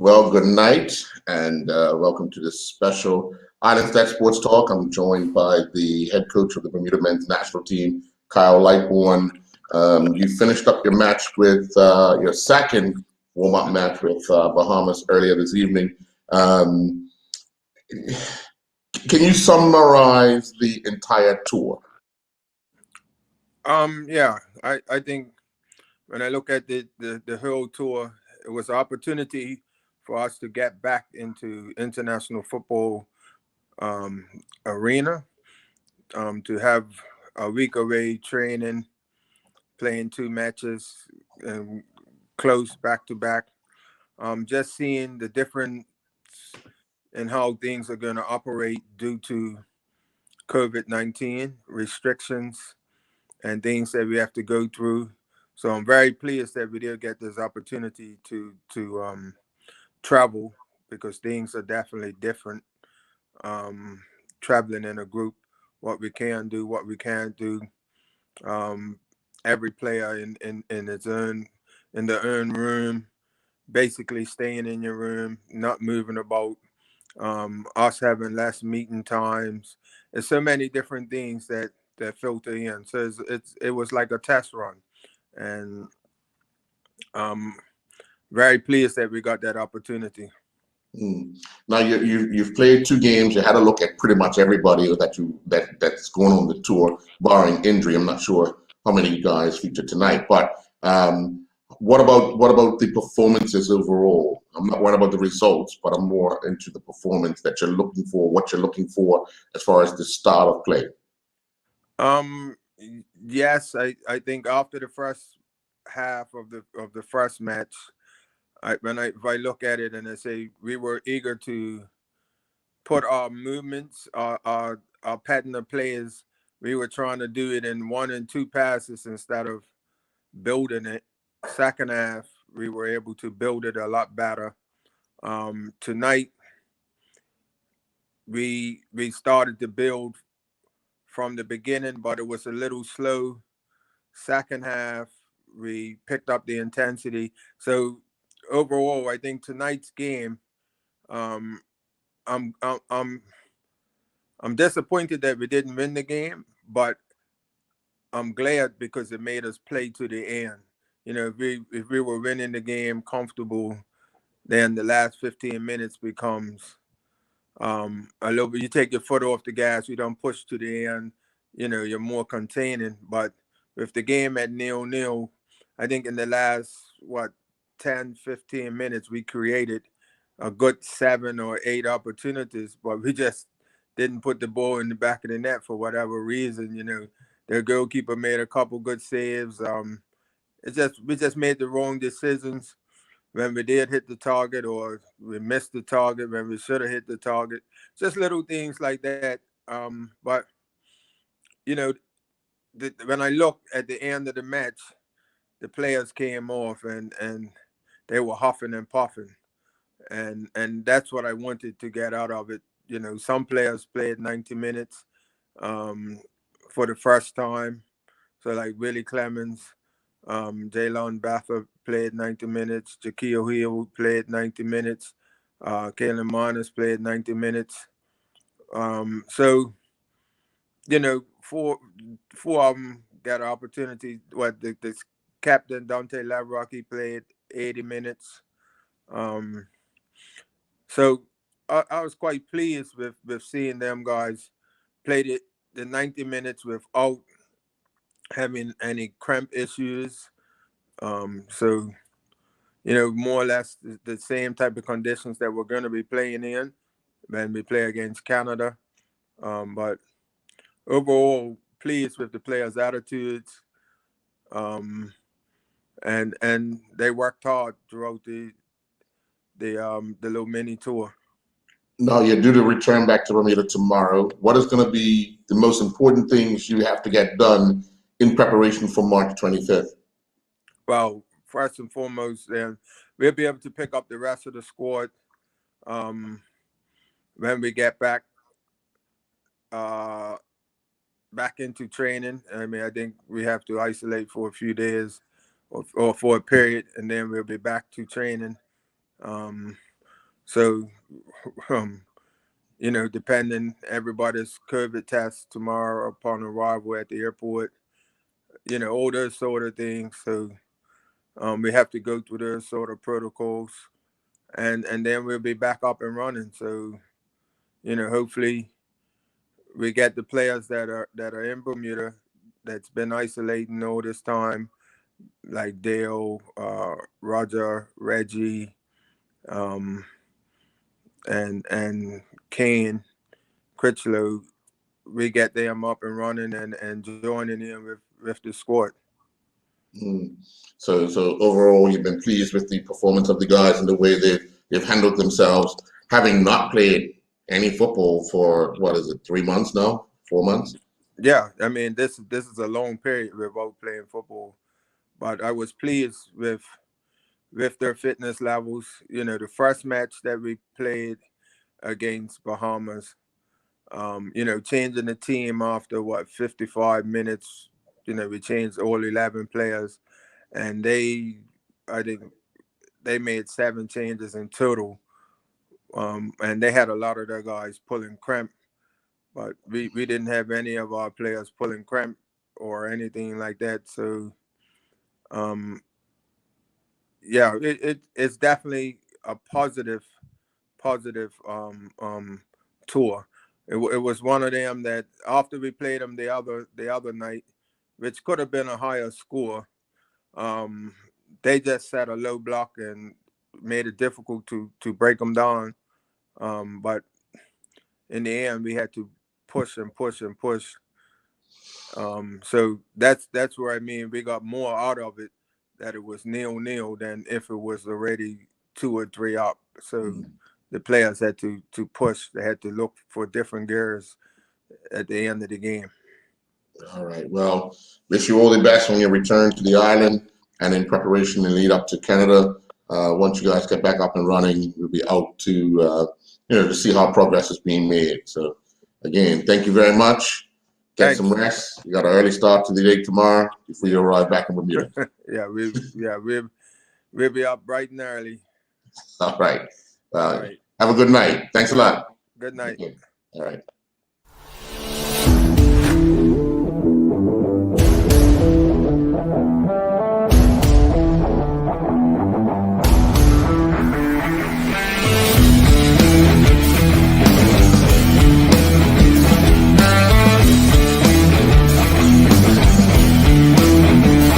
Well, good night and welcome to this special Island Stat Sports Talk. I'm joined by the head coach of the Bermuda men's national team, Kyle Lightbourne. You finished up your match with your second warm-up match with Bahamas earlier this evening. Um, can you summarize the entire tour? Yeah, I think when I look at the whole tour, it was an opportunity for us to get back into international football um, arena, to have a week away training, playing two matches and close back to back. Just seeing the difference in how things are going to operate due to COVID-19 restrictions and things that we have to go through. So I'm very pleased that we did get this opportunity to travel, because things are definitely different. Traveling in a group, what we can do, what we can't do. Um, every player in its own in their own room, basically staying in your room, not moving about. Us having less meeting times. There's so many different things that filter in. So it was like a test run, and um, very pleased that we got that opportunity. Now you've played two games. You had a look at pretty much everybody that's going on the tour, barring injury. I'm not sure how many guys featured tonight, but what about the performances overall? I'm not worried about the results, but I'm more into the performance that you're looking for. What you're looking for as far as the style of play. Um, yes, I think after the first half of the first match, if I look at it and I say we were eager to put our movements, our pattern of plays, we were trying to do it in one and two passes instead of building it. Second half, we were able to build it a lot better. Tonight, we started to build from the beginning, but it was a little slow. Second half, we picked up the intensity. So overall, I think tonight's game, um, I'm I'm I'm I'm disappointed that we didn't win the game, but I'm glad because it made us play to the end. You know, if we were winning the game comfortable, then the last 15 minutes becomes a little bit. You take your foot off the gas. You don't push to the end. You know, you're more containing. But with the game at 0-0, I think in the last 10, 15 minutes we created a good 7 or 8 opportunities, but we just didn't put the ball in the back of the net for whatever reason. You know, their goalkeeper made a couple good saves. We just made the wrong decisions when we did hit the target, or we missed the target when we should have hit the target. Just little things like that. But you know, when I look at the end of the match, the players came off and they were huffing and puffing, and that's what I wanted to get out of it. You know, some players played 90 minutes um, for the first time. So like Willie Clemens, Jaylon Baffa played 90 minutes. Jaquil Hill played 90 minutes. Kalen Marnes played 90 minutes. So you know, four of them got an opportunity. What the captain Dante Lavrock, he played 80 minutes. Um, so I was quite pleased with seeing them guys played it the 90 minutes without having any cramp issues. So you know, more or less the same type of conditions that we're going to be playing in when we play against Canada. But overall, pleased with the players' attitudes, um, and they worked hard throughout the little mini tour. Now you're due to return back to Bermuda tomorrow. What is going to be the most important things you have to get done in preparation for March 25th? Well, first and foremost, then we'll be able to pick up the rest of the squad um, when we get uh, back into training. I mean, I think we have to isolate for a few days or for a period, and then we'll be back to training. Um, So, depending everybody's COVID test tomorrow upon arrival at the airport, all those sort of things. So we have to go through those sort of protocols, and then we'll be back up and running. So, hopefully we get the players that are in Bermuda that's been isolating all this time, like Dale, Roger, Reggie, um, and Kane, Critchlow. We get them up and running and joining in with the squad. So overall, you've been pleased with the performance of the guys and the way they've handled themselves, having not played any football for, what is it, 3 months now, 4 months? Yeah, I mean, this is a long period without playing football, but I was pleased with their fitness levels. The first match that we played against Bahamas, changing the team after 55 minutes. We changed all 11 players, and I think they made 7 changes in total. And they had a lot of their guys pulling cramp, but we didn't have any of our players pulling cramp or anything like that. So, yeah, it's definitely a positive tour. It was one of them that after we played them the other night, which could have been a higher score, they just set a low block and made it difficult to break them down. But in the end, we had to push and push and push. So that's where we got more out of it, that it was 0-0 than if it was already 2 or 3 up. So the players had to push. They had to look for different gears at the end of the game. All right. Well, wish you all the best on your return to the island and in preparation and lead up to Canada. Once you guys get back up and running, we'll be out to to see how progress is being made. So, again, thank you very much. Get some rest. You got an early start to the day tomorrow before you arrive back in Bermuda. We'll be up bright and early. All right. All right. Have a good night. Thanks a lot. Good night. All right.